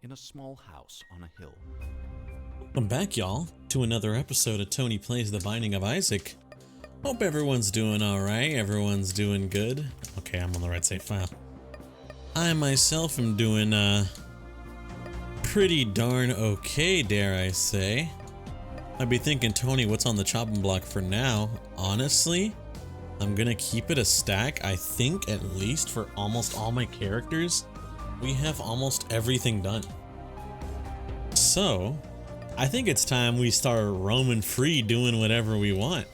in a small house on a hill. Welcome back, y'all, to another episode of Tony Plays The Binding of Isaac. Hope everyone's doing alright, everyone's doing good. Okay, I'm on the right save file. I myself am doing, pretty darn okay, dare I say. I'd be thinking, Tony, what's on the chopping block for now? Honestly, I'm gonna keep it a stack. I think at least for almost all my characters, we have almost everything done. So, I think it's time we start roaming free doing whatever we want.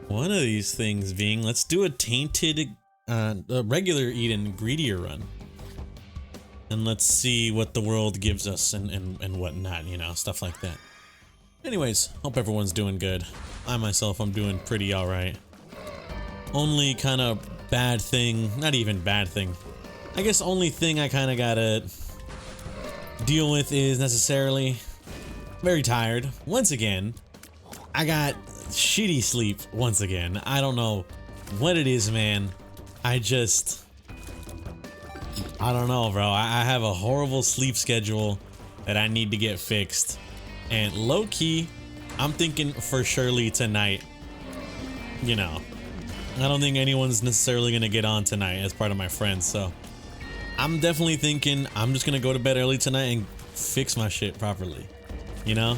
One of these things being, let's do a tainted, a regular Eden greedier run. And let's see what the world gives us and whatnot, you know, stuff like that. Anyways, hope everyone's doing good. I myself, I'm doing pretty alright. Only kind of bad thing, not even bad thing. I guess only thing I kind of gotta deal with is necessarily very tired. Once again, I got shitty sleep once again. I don't know what it is, man. I don't know, bro. I have a horrible sleep schedule that I need to get fixed. And low-key, I'm thinking for surely tonight, you know, I don't think anyone's necessarily gonna get on tonight as part of my friends, so I'm definitely thinking I'm just gonna go to bed early tonight and fix my shit properly, you know?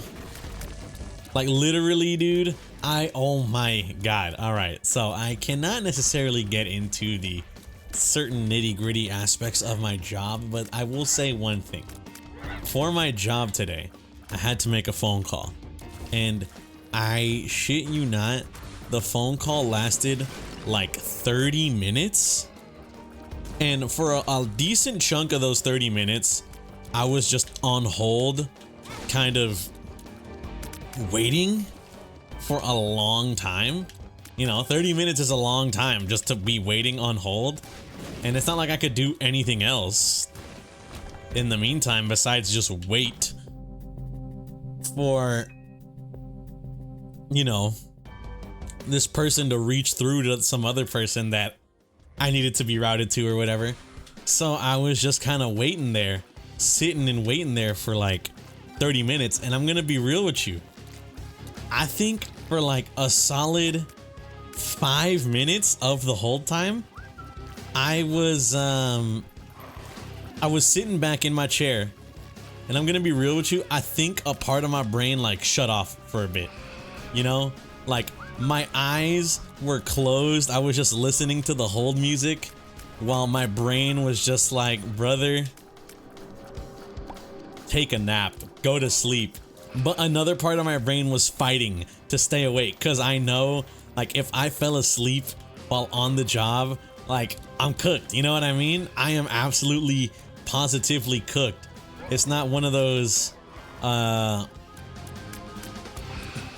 Like literally, dude, oh my god. Alright, so I cannot necessarily get into the certain nitty-gritty aspects of my job, but I will say one thing. For my job today, I had to make a phone call, and I shit you not, the phone call lasted like 30 minutes, and for a decent chunk of those 30 minutes, I was just on hold, kind of waiting for a long time. You know, 30 minutes is a long time just to be waiting on hold, and it's not like I could do anything else in the meantime besides just wait for, you know, this person to reach through to some other person that I needed to be routed to or whatever. So I was just kind of waiting there, sitting and waiting there for like 30 minutes. And I'm gonna be real with you, I think for like a solid 5 minutes of the hold time, I was sitting back in my chair. And I'm gonna be real with you, I think a part of my brain like shut off for a bit. You know, like my eyes were closed. I was just listening to the hold music while my brain was just like, brother, take a nap, go to sleep. But another part of my brain was fighting to stay awake, because I know, like, if I fell asleep while on the job, like, I'm cooked. You know what I mean? I am absolutely positively cooked. It's not one of those where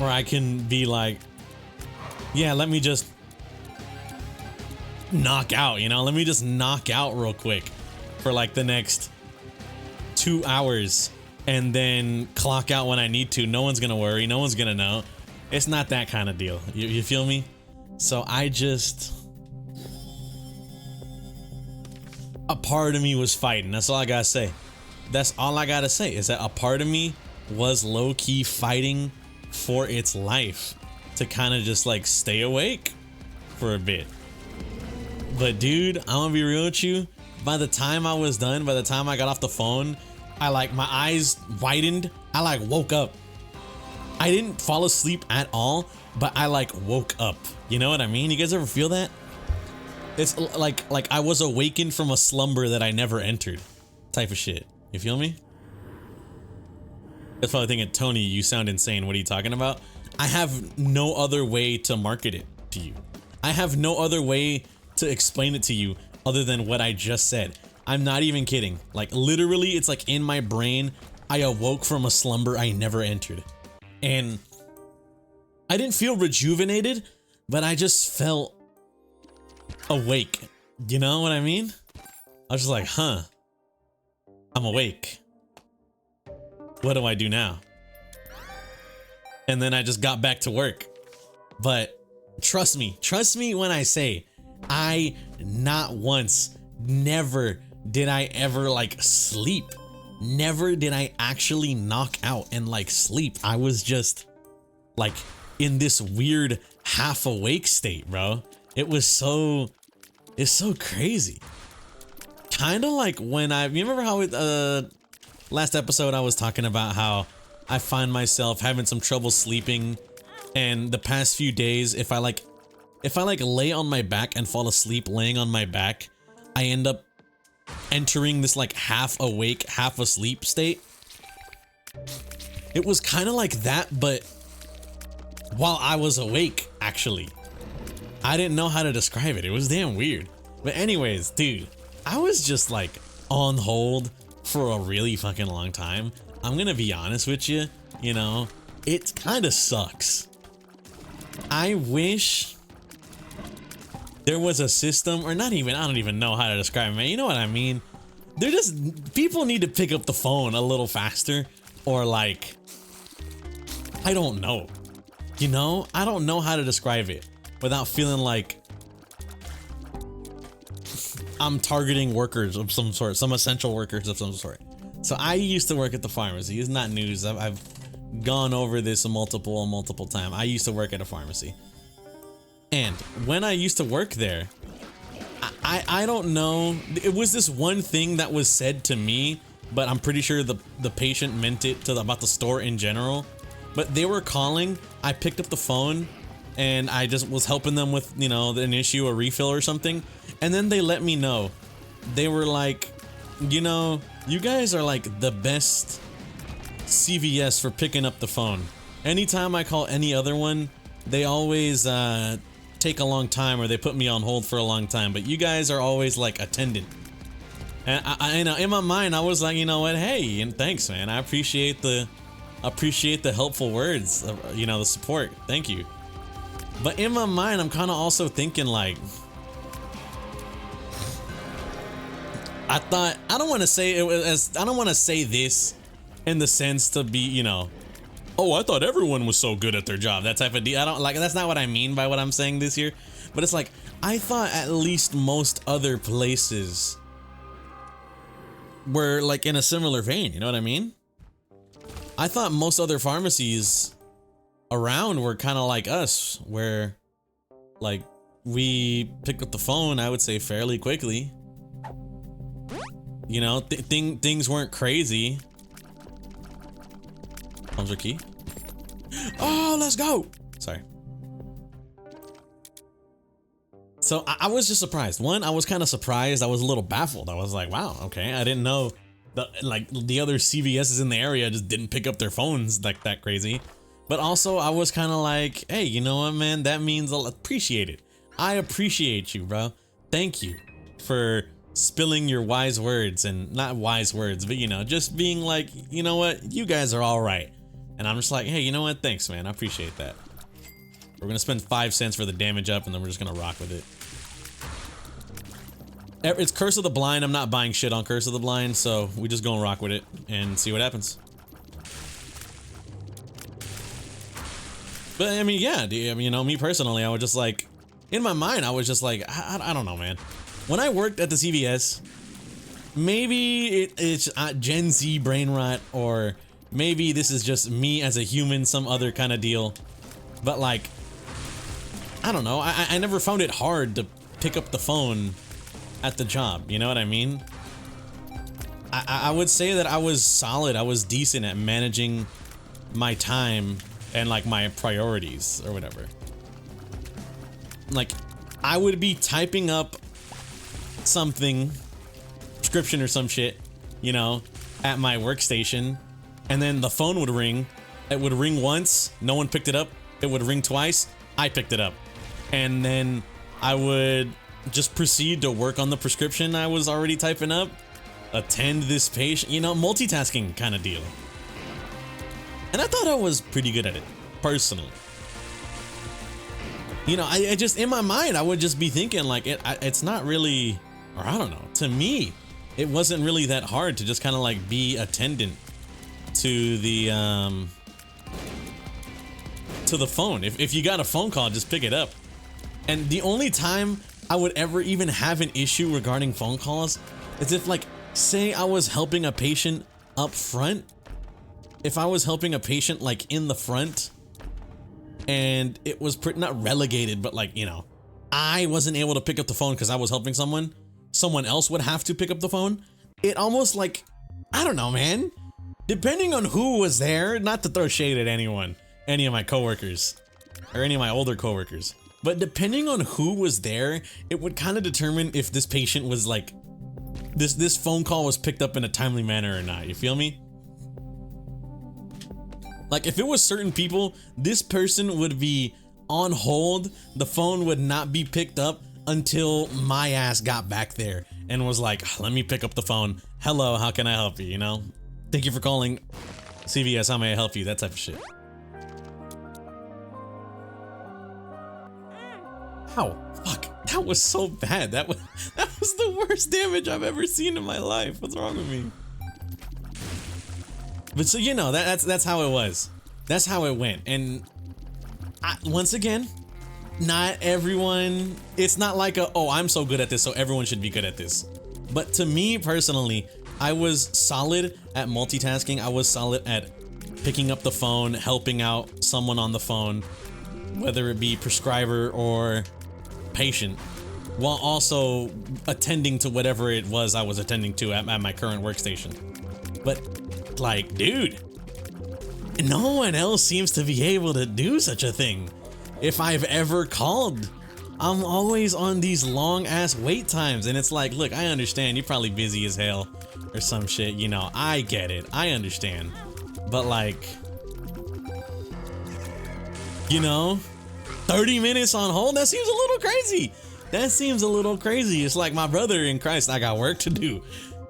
I can be like, yeah, let me just knock out, you know? Let me just knock out real quick for like the next 2 hours and then clock out when I need to. No one's gonna worry. No one's gonna know. It's not that kind of deal. You feel me? So a part of me was fighting. That's all I gotta say. That's all I gotta say, is that a part of me was low-key fighting for its life to kind of just like stay awake for a bit. But dude, I'm gonna be real with you, by the time I was done, by the time I got off the phone, my eyes widened. I like woke up. I didn't fall asleep at all, but I like woke up. You know what I mean? You guys ever feel that? It's like I was awakened from a slumber that I never entered, type of shit. You feel me? That's probably thinking, Tony, you sound insane. What are you talking about? I have no other way to market it to you. I have no other way to explain it to you other than what I just said. I'm not even kidding. Like literally, it's like in my brain, I awoke from a slumber I never entered. And I didn't feel rejuvenated, but I just felt awake. You know what I mean? I was just like, huh. I'm awake. What do I do now? And then I just got back to work. But trust me when I say, I not once, never did I ever like sleep never did I actually knock out and like sleep. I was just like in this weird half awake state, bro. It's so crazy. Kind of like when you remember how last episode I was talking about how I find myself having some trouble sleeping, and the past few days if I lay on my back and fall asleep laying on my back, I end up entering this like half awake, half asleep state. It was kind of like that, but while I was awake, actually. I didn't know how to describe it. It was damn weird. But anyways, dude, I was just like on hold for a really fucking long time. I'm gonna be honest with you, you know, it kind of sucks. I wish there was a system, or not even, I don't even know how to describe it, man. You know what I mean? They're just, people need to pick up the phone a little faster, or like, I don't know. You know, I don't know how to describe it without feeling like I'm targeting workers of some sort, some essential workers of some sort. So I used to work at the pharmacy. It's not news. I've gone over this multiple times. I used to work at a pharmacy. And when I used to work there, I don't know. It was this one thing that was said to me, but I'm pretty sure the patient meant it to about the store in general. But they were calling, I picked up the phone, and I just was helping them with, you know, an issue, a refill or something. And then they let me know. They were like, you know, you guys are like the best CVS for picking up the phone. Anytime I call any other one, they always take a long time, or they put me on hold for a long time. But you guys are always like attendant. And I know in my mind, I was like, you know what? Hey, and thanks, man. I appreciate the helpful words, you know, the support. Thank you. But in my mind, I'm kind of also thinking like, I don't want to say it was I don't want to say this in the sense to be, you know, oh, I thought everyone was so good at their job, that type of deal. I don't like, that's not what I mean by what I'm saying this year. But it's like, I thought at least most other places were like in a similar vein, you know what I mean? I thought most other pharmacies around were kind of like us, where like we pick up the phone, I would say fairly quickly. You know, things weren't crazy. Comes our key. Oh, let's go. Sorry. So I was just surprised. One, I was kind of surprised. I was a little baffled. I was like, wow, okay. I didn't know the other CVS's in the area just didn't pick up their phones like that crazy. But also I was kind of like, hey, you know what, man? That means I'll appreciate it. I appreciate you, bro. Thank you for spilling your wise words, and not wise words, but you know, just being like, you know what? You guys are all right. And I'm just like, hey, you know what? Thanks, man. I appreciate that. We're going to spend 5 cents for the damage up, and then we're just going to rock with it. It's Curse of the Blind. I'm not buying shit on Curse of the Blind, so we just go and rock with it and see what happens. But I mean, yeah, you know, me personally, I was just like, in my mind, I was just like, I don't know, man. When I worked at the CVS, maybe it's Gen Z brain rot, or maybe this is just me as a human, some other kind of deal. But like, I don't know. I never found it hard to pick up the phone at the job. You know what I mean? I would say that I was solid. I was decent at managing my time and like my priorities or whatever. Like, I would be typing up something, prescription or some shit, you know, at my workstation, and then the phone would ring. It would ring once, no one picked it up. It would ring twice, I picked it up. And then I would just proceed to work on the prescription I was already typing up, attend this patient, you know, multitasking kind of deal. And I thought I was pretty good at it, personally. You know, I just, in my mind, I would just be thinking like, it's not really, or I don't know, to me, it wasn't really that hard to just kind of like be attendant to the phone. If you got a phone call, just pick it up. And the only time I would ever even have an issue regarding phone calls is if, like, say I was helping a patient up front, if I was helping a patient like in the front and it was not relegated, but like, you know, I wasn't able to pick up the phone because I was helping someone else would have to pick up the phone. It almost like, I don't know, man. Depending on who was there, not to throw shade at anyone, any of my coworkers or any of my older coworkers, but depending on who was there, it would kind of determine if this patient was like, this phone call was picked up in a timely manner or not. You feel me? Like if it was certain people, this person would be on hold. The phone would not be picked up until my ass got back there and was like, let me pick up the phone. Hello, how can I help you? You know, thank you for calling CVS. How may I help you? That type of shit. Ow, fuck, that was so bad. That was the worst damage I've ever seen in my life. What's wrong with me? But so, you know, that's how it was. That's how it went. And once again, not everyone, it's not like oh, I'm so good at this, so everyone should be good at this. But to me personally, I was solid at multitasking. I was solid at picking up the phone, helping out someone on the phone, whether it be prescriber or patient, while also attending to whatever it was I was attending to at my current workstation. But like, dude, no one else seems to be able to do such a thing. If I've ever called, I'm always on these long ass wait times, and it's like, look, I understand you're probably busy as hell or some shit, you know, I get it, I understand, but like, you know, 30 minutes on hold, that seems a little crazy. That seems a little crazy. It's like, my brother in Christ, I got work to do.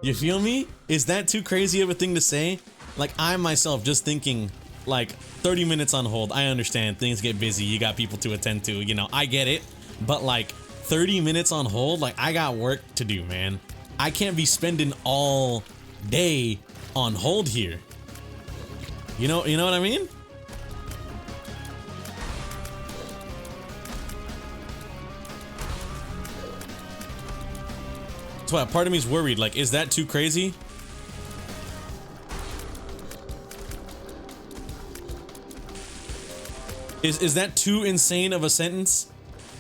You feel me? Is that too crazy of a thing to say? Like, I myself just thinking, like, 30 minutes on hold, I understand things get busy, you got people to attend to, you know, I get it. But like 30 minutes on hold, like, I got work to do, man. I can't be spending all day on hold here. You know what I mean? That's why part of me's worried, like, is that too crazy? Is that too insane of a sentence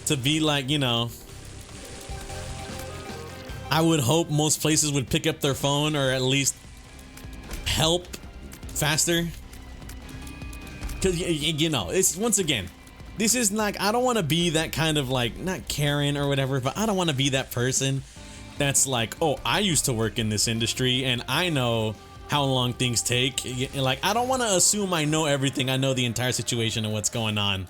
to be like, you know, I would hope most places would pick up their phone or at least help faster? Because, you know, it's, once again, this is like, I don't want to be that kind of like, not Karen or whatever, but I don't want to be that person that's like, oh, I used to work in this industry and I know how long things take. Like, I don't want to assume I know everything. I know the entire situation and what's going on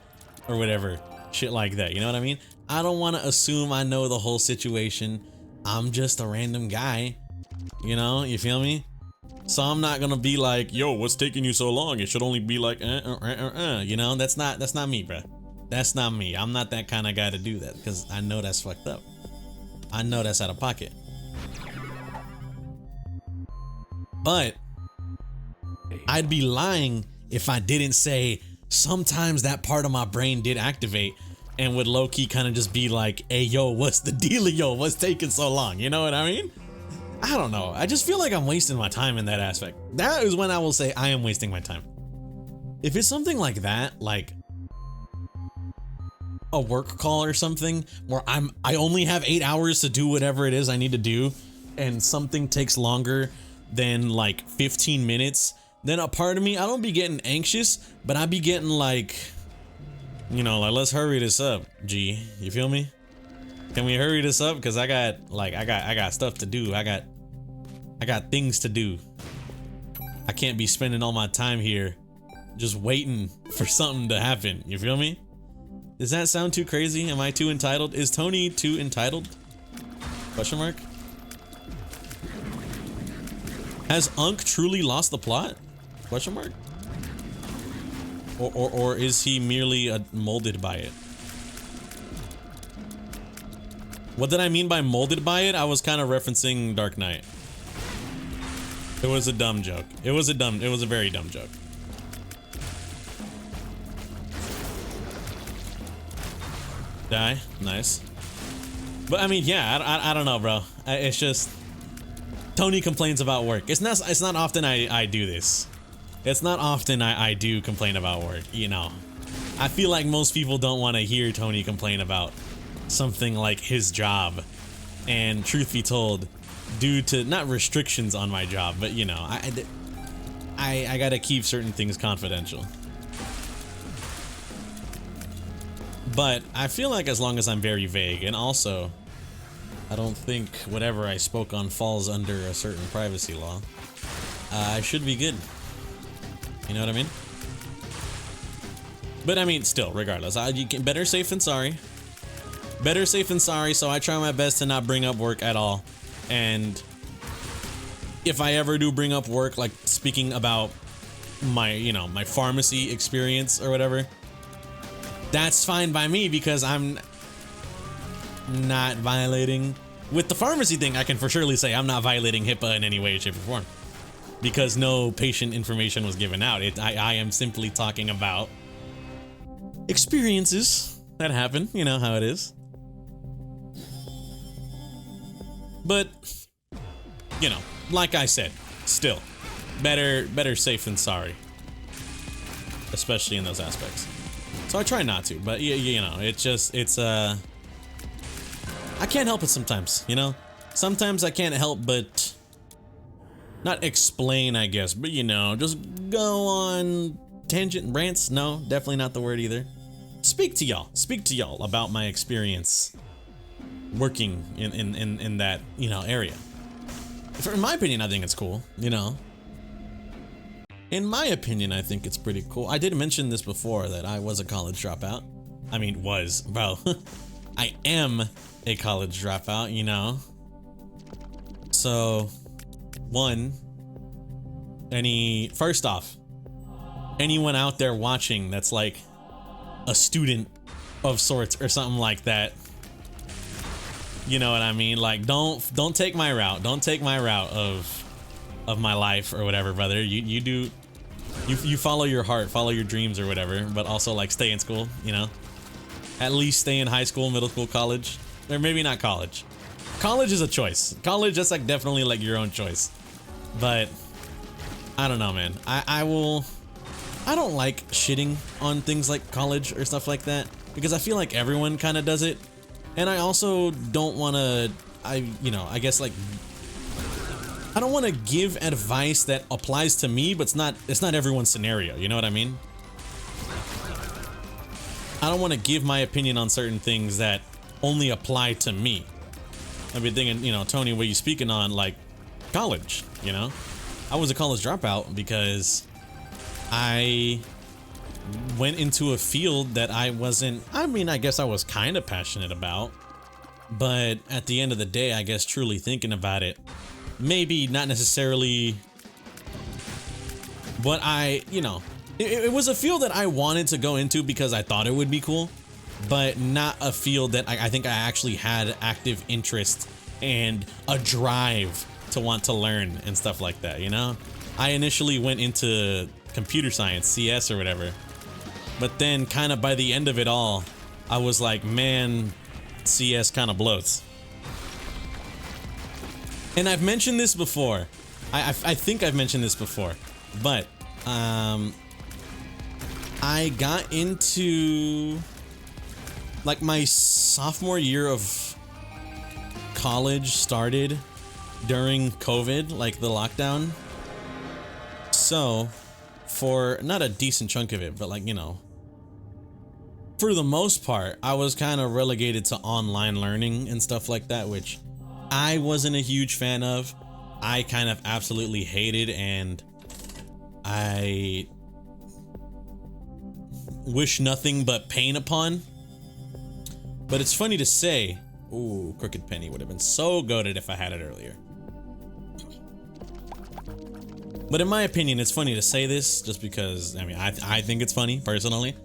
or whatever. Shit like that. You know what I mean? I don't want to assume I know the whole situation. I'm just a random guy. You know, you feel me? So I'm not going to be like, yo, what's taking you so long? It should only be like, you know, that's not me, bro. That's not me. I'm not that kind of guy to do that because I know that's fucked up. I know that's out of pocket. But I'd be lying if I didn't say sometimes that part of my brain did activate and would low-key kind of just be like, hey, yo, what's the dealio? What's taking so long? You know what I mean? I don't know. I just feel like I'm wasting my time in that aspect. That is when I will say I am wasting my time. If it's something like that, like a work call or something where I only have 8 hours to do whatever it is I need to do and something takes longer than like 15 minutes, then a part of me, I don't be getting anxious, but I be getting like, you know, like, let's hurry this up, G. You feel me? Can we hurry this up? Cause I got stuff to do. I got things to do. I can't be spending all my time here just waiting for something to happen. You feel me? Does that sound too crazy? Am I too entitled? Is Tony too entitled? Question mark? Has Unk truly lost the plot? Question mark? Or is he merely molded by it? What did I mean by molded by it? I was kind of referencing Dark Knight. It was a dumb joke. It was a very dumb joke. Die, nice. But I mean, yeah, I don't know, bro. It's just Tony complains about work. It's not often I do this. It's not often I do complain about work, you know. I feel like most people don't want to hear Tony complain about something like his job. And truth be told, due to not restrictions on my job, but you know, I gotta keep certain things confidential. But I feel like as long as I'm very vague, and also I don't think whatever I spoke on falls under a certain privacy law, I should be good. You know what I mean? But I mean, still, regardless, you can better safe than sorry. Better safe than sorry, so I try my best to not bring up work at all. And if I ever do bring up work, like speaking about my, you know, my pharmacy experience or whatever, that's fine by me because I'm not violating. With the pharmacy thing, I can for surely say I'm not violating HIPAA in any way, shape, or form because no patient information was given out. I am simply talking about experiences that happen, you know how it is. But, you know, like I said, still, better safe than sorry, especially in those aspects. So I try not to, but you know, I can't help it sometimes, you know? Sometimes I can't help but not explain, I guess, but you know, just go on tangent rants. No, definitely not the word either. Speak to y'all about my experience working in that, you know, area. In my opinion, I think it's cool, you know. In my opinion, I think it's pretty cool. I did mention this before that I was a college dropout. I mean, well, I am a college dropout, you know. So, first off, anyone out there watching that's like a student of sorts or something like that, you know what I mean? Like, don't take my route. Don't take my route of my life or whatever, brother. You follow your heart, follow your dreams or whatever, but also like stay in school, you know? At least stay in high school, middle school, college, or maybe not college. College is a choice. College, that's like definitely like your own choice. But I don't know, man. I don't like shitting on things like college or stuff like that because I feel like everyone kind of does it. And I also don't want to, I guess like, I don't want to give advice that applies to me, but it's not everyone's scenario. You know what I mean? I don't want to give my opinion on certain things that only apply to me. I've been thinking, you know, Tony, what are you speaking on? Like college, you know? I was a college dropout because I went into a field that I guess I was kind of passionate about, but at the end of the day, I guess truly thinking about it, maybe not necessarily what it was a field that I wanted to go into because I thought it would be cool, but not a field that I think I actually had active interest and a drive to want to learn and stuff like that, you know? I initially went into computer science, CS or whatever, but then kind of by the end of it all, I was like, man, CS kind of bloats. And I've mentioned this before. I think I've mentioned this before, but I got into like my sophomore year of college started during COVID, like the lockdown. So for not a decent chunk of it, but like, you know, for the most part, I was kind of relegated to online learning and stuff like that, which I wasn't a huge fan of. I kind of absolutely hated, and I wish nothing but pain upon. But it's funny to say, ooh, Crooked Penny would have been so goated if I had it earlier. But in my opinion, it's funny to say this just because, I mean, I think it's funny personally.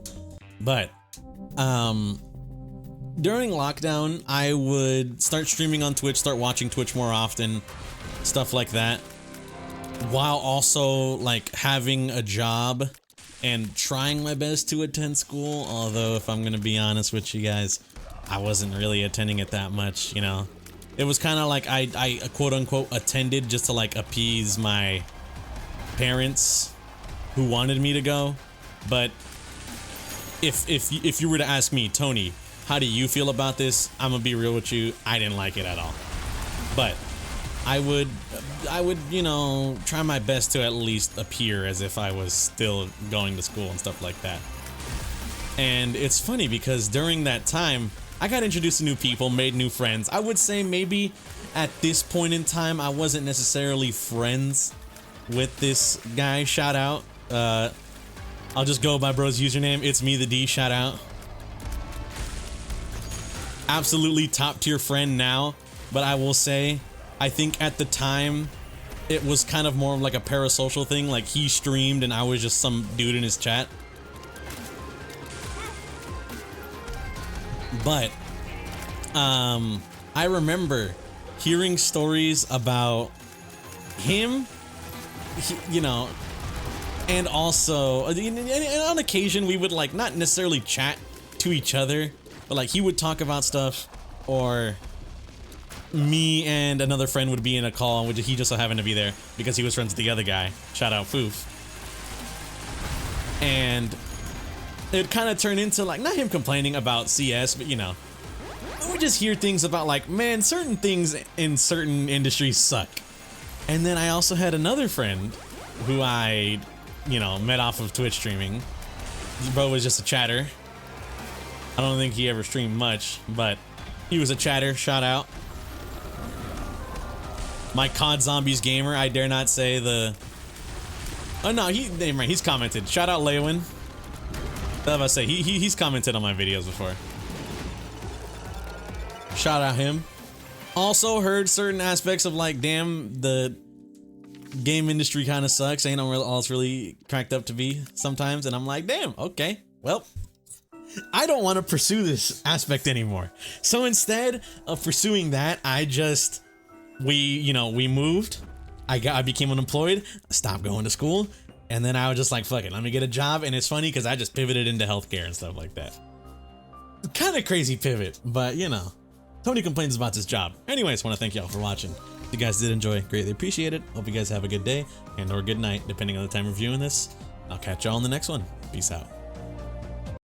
But during lockdown, I would start streaming on Twitch, start watching Twitch more often, stuff like that, while also like having a job and trying my best to attend school. Although if I'm gonna be honest with you guys, I wasn't really attending it that much, you know. It was kind of like I quote unquote attended just to like appease my parents who wanted me to go. But if you were to ask me, Tony, how do you feel about this? I'm gonna be real with you. I didn't like it at all. But I would, you know, try my best to at least appear as if I was still going to school and stuff like that. And it's funny because during that time, I got introduced to new people, made new friends. I would say maybe at this point in time, I wasn't necessarily friends with this guy. Shout out. I'll just go by bro's username. It's me, the D. Shout out. Absolutely top tier friend now. But I will say, I think at the time, it was kind of more of like a parasocial thing. Like he streamed and I was just some dude in his chat. But I remember hearing stories about him, you know, and also and on occasion we would like not necessarily chat to each other, but like he would talk about stuff, or me and another friend would be in a call, which he just so happened to be there because he was friends with the other guy. Shout out Foof. And it kind of turned into like, not him complaining about CS, but you know, we just hear things about like, man, certain things in certain industries suck. And then I also had another friend who I, you know, met off of Twitch streaming. Bro was just a chatter. I don't think he ever streamed much, but he was a chatter. Shout out. My COD Zombies gamer, I dare not say the... Oh no, he's commented. Shout out Leowin. That's what I say. He's commented on my videos before. Shout out him. Also heard certain aspects of like, damn, the game industry kind of sucks. Ain't all it's really cracked up to be sometimes. And I'm like, damn, okay, well, I don't want to pursue this aspect anymore. So instead of pursuing that, we moved. I became unemployed, stopped going to school, and then I was just like, fuck it, let me get a job. And it's funny because I just pivoted into healthcare and stuff like that. Kind of crazy pivot, but you know, Tony complains about his job. Anyways, want to thank y'all for watching. If you guys did enjoy, greatly appreciate it. Hope you guys have a good day and or good night, depending on the time we're viewing this. I'll catch y'all in the next one. Peace out.